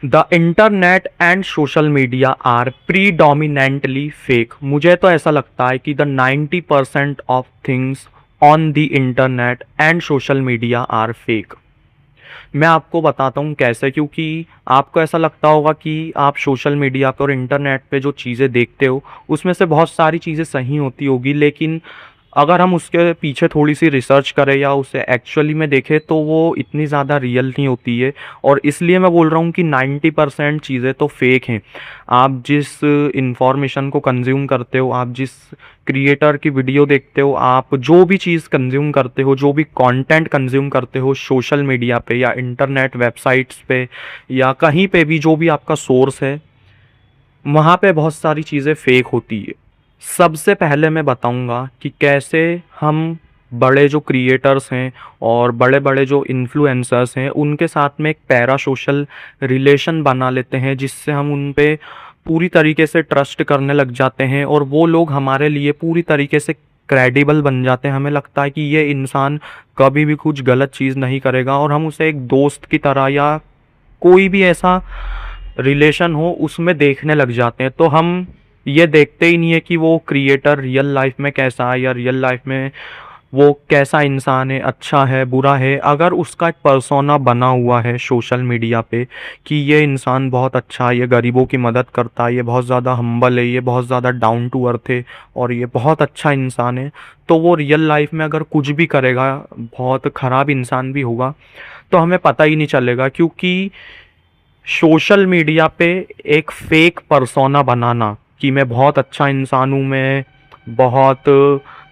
The internet and social media are predominantly fake. मुझे तो ऐसा लगता है कि the 90% of things on the internet and social media are fake. मैं आपको बताता हूँ कैसे, क्योंकि आपको ऐसा लगता होगा कि आप सोशल मीडिया पर और इंटरनेट पे जो चीज़ें देखते हो उसमें से बहुत सारी चीज़ें सही होती होगी, लेकिन अगर हम उसके पीछे थोड़ी सी रिसर्च करें या उसे एक्चुअली में देखें तो वो इतनी ज़्यादा रियल नहीं होती है। और इसलिए मैं बोल रहा हूँ कि 90% चीज़ें तो फेक हैं। आप जिस इंफॉर्मेशन को कंज्यूम करते हो, आप जिस क्रिएटर की वीडियो देखते हो, आप जो भी चीज़ कंज्यूम करते हो, जो भी कंटेंट कंज्यूम करते हो सोशल मीडिया पे या इंटरनेट वेबसाइट्स पे या कहीं पे भी, जो भी आपका सोर्स है, वहाँ पे बहुत सारी चीज़ें फेक होती है। सबसे पहले मैं बताऊंगा कि कैसे हम बड़े जो क्रिएटर्स हैं और बड़े बड़े जो इन्फ्लुएंसर्स हैं उनके साथ में एक पैरा सोशल रिलेशन बना लेते हैं, जिससे हम उन पे पूरी तरीके से ट्रस्ट करने लग जाते हैं और वो लोग हमारे लिए पूरी तरीके से क्रेडिबल बन जाते हैं। हमें लगता है कि ये इंसान कभी भी कुछ गलत चीज़ नहीं करेगा और हम उसे एक दोस्त की तरह या कोई भी ऐसा रिलेशन हो उसमें देखने लग जाते हैं। तो हम ये देखते ही नहीं है कि वो क्रिएटर रियल लाइफ में कैसा है या रियल लाइफ में वो कैसा इंसान है, अच्छा है, बुरा है। अगर उसका एक पर्सोना बना हुआ है सोशल मीडिया पे कि ये इंसान बहुत अच्छा है, ये गरीबों की मदद करता है, ये बहुत ज़्यादा हम्बल है, ये बहुत ज़्यादा डाउन टू अर्थ है और ये बहुत अच्छा इंसान है, तो वो रियल लाइफ में अगर कुछ भी करेगा, बहुत ख़राब इंसान भी होगा, तो हमें पता ही नहीं चलेगा। क्योंकि सोशल मीडिया पे एक फेक पर्सोना बनाना कि मैं बहुत अच्छा इंसान हूँ, मैं बहुत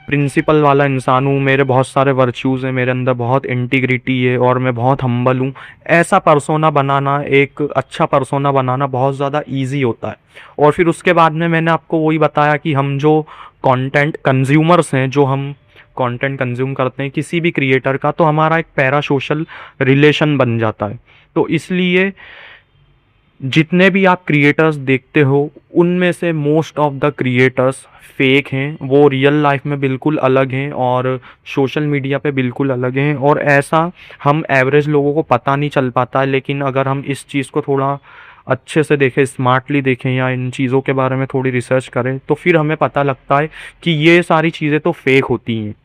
प्रिंसिपल वाला इंसान हूँ, मेरे बहुत सारे वर्च्यूज़ हैं, मेरे अंदर बहुत इंटीग्रिटी है और मैं बहुत हम्बल हूँ, ऐसा पर्सोना बनाना, एक अच्छा पर्सोना बनाना बहुत ज़्यादा इजी होता है। और फिर उसके बाद में मैंने आपको वही बताया कि हम जो कंटेंट कंज्यूमर्स हैं, जो हम कंटेंट कंज्यूम करते हैं किसी भी क्रिएटर का, तो हमारा एक पैरा सोशल रिलेशन बन जाता है। तो इसलिए जितने भी आप क्रिएटर्स देखते हो उनमें से most of the creators fake हैं। वो रियल लाइफ में बिल्कुल अलग हैं और सोशल मीडिया पे बिल्कुल अलग हैं, और ऐसा हम एवरेज लोगों को पता नहीं चल पाता है। लेकिन अगर हम इस चीज़ को थोड़ा अच्छे से देखें, स्मार्टली देखें या इन चीज़ों के बारे में थोड़ी रिसर्च करें, तो फिर हमें पता लगता है कि ये सारी चीज़ें तो फेक होती हैं।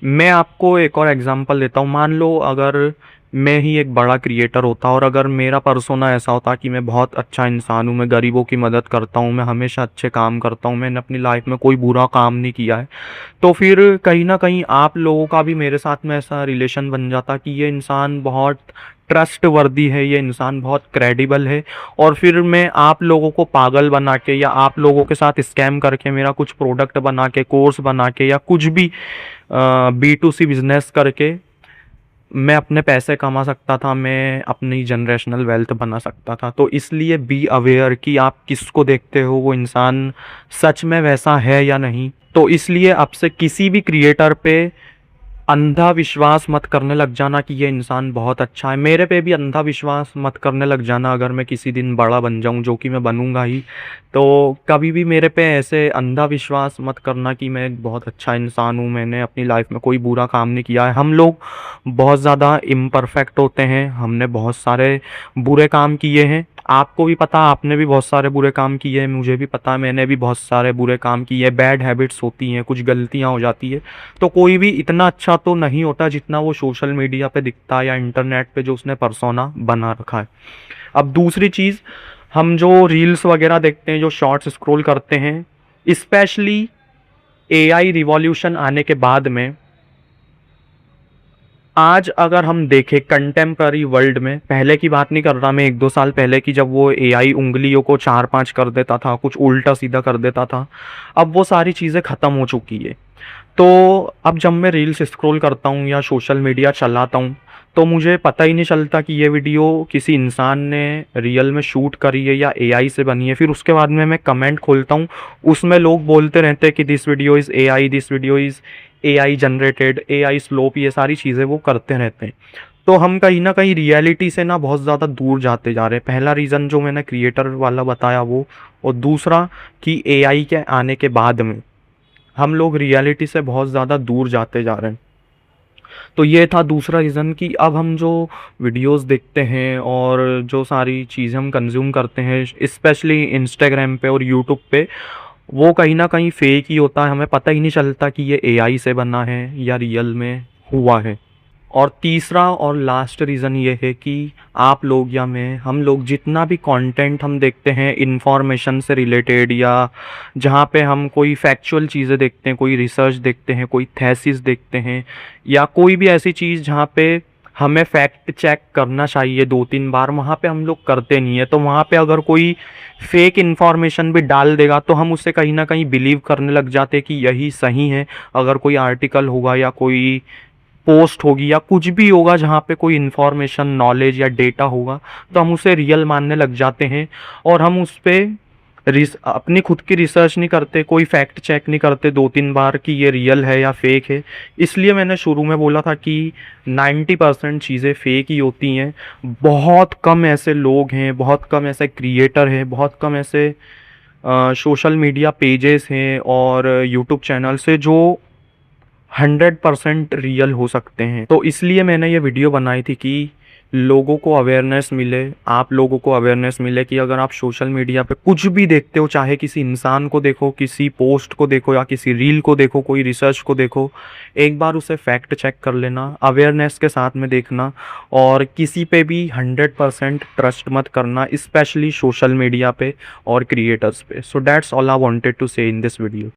मैं आपको एक और एग्जांपल देता हूँ। मान लो अगर मैं ही एक बड़ा क्रिएटर होता और अगर मेरा पर्सोना ऐसा होता कि मैं बहुत अच्छा इंसान हूँ, मैं गरीबों की मदद करता हूँ, मैं हमेशा अच्छे काम करता हूँ, मैंने अपनी लाइफ में कोई बुरा काम नहीं किया है, तो फिर कहीं ना कहीं आप लोगों का भी मेरे साथ में ऐसा रिलेशन बन जाता कि ये इंसान बहुत ट्रस्ट वर्दी है, ये इंसान बहुत क्रेडिबल है। और फिर मैं आप लोगों को पागल बना के या आप लोगों के साथ स्कैम करके, मेरा कुछ प्रोडक्ट बना के, कोर्स बना के या कुछ भी B2C बिजनेस करके मैं अपने पैसे कमा सकता था, मैं अपनी जनरेशनल वेल्थ बना सकता था। तो इसलिए बी अवेयर कि आप किसको देखते हो, वो इंसान सच में वैसा है या नहीं। तो इसलिए अब से किसी भी क्रिएटर पे अंधा विश्वास मत करने लग जाना कि ये इंसान बहुत अच्छा है। मेरे पे भी अंधा विश्वास मत करने लग जाना अगर मैं किसी दिन बड़ा बन जाऊं, जो कि मैं बनूंगा ही। तो कभी भी मेरे पे ऐसे अंधा विश्वास मत करना कि मैं एक बहुत अच्छा इंसान हूं, मैंने अपनी लाइफ में कोई बुरा काम नहीं किया है। हम लोग बहुत ज़्यादा इम्परफेक्ट होते हैं, हमने बहुत सारे बुरे काम किए हैं। आपको भी पता, आपने भी बहुत सारे बुरे काम किए हैं, मुझे भी पता, मैंने भी बहुत सारे बुरे काम किए हैं। बैड हैबिट्स होती हैं, कुछ गलतियां हो जाती है। तो कोई भी इतना अच्छा तो नहीं होता जितना वो सोशल मीडिया पे दिखता है या इंटरनेट पे जो उसने पर्सोना बना रखा है। अब दूसरी चीज़, हम जो रील्स वगैरह देखते हैं, जो शॉर्ट्स स्क्रॉल करते हैं, स्पेशली AI रिवॉल्यूशन आने के बाद में, आज अगर हम देखें कंटेम्प्ररी वर्ल्ड में, पहले की बात नहीं कर रहा मैं, 1-2 साल पहले की, जब वो AI उंगलियों को 4-5 कर देता था, कुछ उल्टा सीधा कर देता था, अब वो सारी चीज़ें ख़त्म हो चुकी है। तो अब जब मैं रील्स स्क्रॉल करता हूँ या सोशल मीडिया चलाता हूँ, तो मुझे पता ही नहीं चलता कि ये वीडियो किसी इंसान ने रियल में शूट करी है या AI से बनी है। फिर उसके बाद में मैं कमेंट खोलता हूँ, उसमें लोग बोलते रहते हैं कि this video is AI, this video is AI generated, AI slope, ये सारी चीज़ें वो करते रहते हैं। तो हम कहीं ना कहीं रियलिटी से ना बहुत ज़्यादा दूर जाते जा रहे हैं। पहला रीज़न जो मैंने क्रिएटर वाला बताया वो, और दूसरा कि AI के आने के बाद में हम लोग रियलिटी से बहुत ज़्यादा दूर जाते जा रहे हैं। तो ये था दूसरा रीज़न कि अब हम जो वीडियोस देखते हैं और जो सारी चीज़ें हम कंज्यूम करते हैं स्पेशली इंस्टाग्राम पे और यूट्यूब पे, वो कहीं न कहीं फ़ेक ही होता है। हमें पता ही नहीं चलता कि ये एआई से बना है या रियल में हुआ है। और तीसरा और लास्ट रीज़न ये है कि आप लोग या मैं, हम लोग जितना भी कंटेंट हम देखते हैं इन्फॉर्मेशन से रिलेटेड, या जहाँ पे हम कोई फैक्चुअल चीज़ें देखते हैं, कोई रिसर्च देखते हैं, कोई थेसिस देखते हैं, या कोई भी ऐसी चीज़ जहाँ पे हमें फैक्ट चेक करना चाहिए 2-3 बार, वहाँ पे हम लोग करते नहीं है। तो वहाँ पे अगर कोई फेक इन्फॉर्मेशन भी डाल देगा तो हम उससे कहीं ना कहीं बिलीव करने लग जाते हैं कि यही सही है। अगर कोई आर्टिकल होगा या कोई पोस्ट होगी या कुछ भी होगा जहाँ पे कोई इन्फॉर्मेशन, नॉलेज या डेटा होगा, तो हम उसे रियल मानने लग जाते हैं और हम उस पे अपनी खुद की रिसर्च नहीं करते, कोई फैक्ट चेक नहीं करते 2-3 बार कि ये रियल है या फेक है। इसलिए मैंने शुरू में बोला था कि 90% चीज़ें फेक ही होती हैं। बहुत कम ऐसे लोग हैं, बहुत कम ऐसे क्रिएटर हैं, बहुत कम ऐसे सोशल मीडिया पेजेस हैं और यूट्यूब चैनल्स है जो 100% रियल हो सकते हैं। तो इसलिए मैंने ये वीडियो बनाई थी कि लोगों को अवेयरनेस मिले, आप लोगों को अवेयरनेस मिले कि अगर आप सोशल मीडिया पे कुछ भी देखते हो, चाहे किसी इंसान को देखो, किसी पोस्ट को देखो या किसी रील को देखो, कोई रिसर्च को देखो, एक बार उसे फैक्ट चेक कर लेना, अवेयरनेस के साथ में देखना, और किसी पे भी 100% ट्रस्ट मत करना, स्पेशली सोशल मीडिया पे और क्रिएटर्स पे। So that's all I wanted to say in this video.